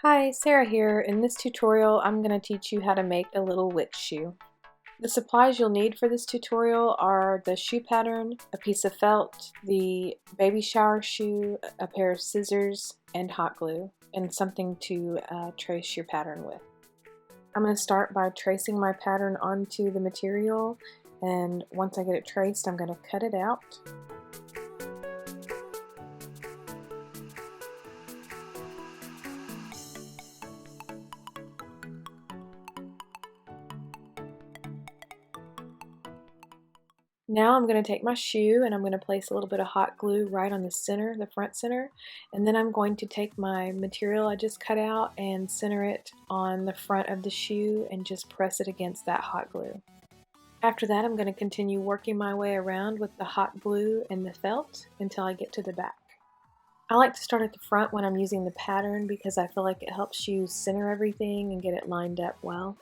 Hi, Sarah here. In this tutorial, I'm going to teach you how to make a little witch shoe. The supplies you'll need for this tutorial are the shoe pattern, a piece of felt, the baby shower shoe, a pair of scissors, and hot glue, and something to trace your pattern with. I'm going to start by tracing my pattern onto the material, and once I get it traced, I'm going to cut it out. Now I'm going to take my shoe and I'm going to place a little bit of hot glue right on the center, the front center, and then I'm going to take my material I just cut out and center it on the front of the shoe and just press it against that hot glue. After that, I'm going to continue working my way around with the hot glue and the felt until I get to the back. I like to start at the front when I'm using the pattern because I feel like it helps you center everything and get it lined up well.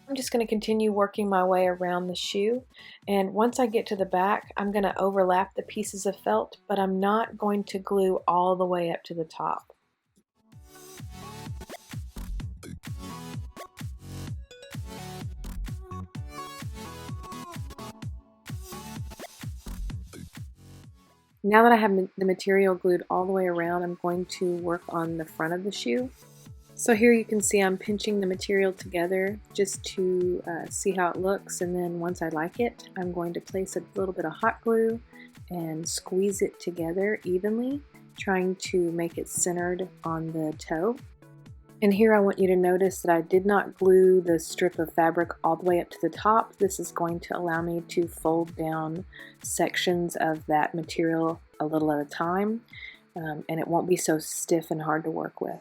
I'm just going to continue working my way around the shoe, and once I get to the back I'm going to overlap the pieces of felt, but I'm not going to glue all the way up to the top. Now that I have the material glued all the way around, I'm going to work on the front of the shoe. So here you can see I'm pinching the material together just to see how it looks, and then once I like it, I'm going to place a little bit of hot glue and squeeze it together evenly, trying to make it centered on the toe. And here I want you to notice that I did not glue the strip of fabric all the way up to the top. This is going to allow me to fold down sections of that material a little at a time, and it won't be so stiff and hard to work with.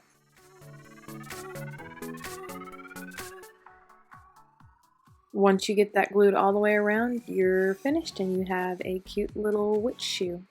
Once you get that glued all the way around, you're finished and you have a cute little witch shoe.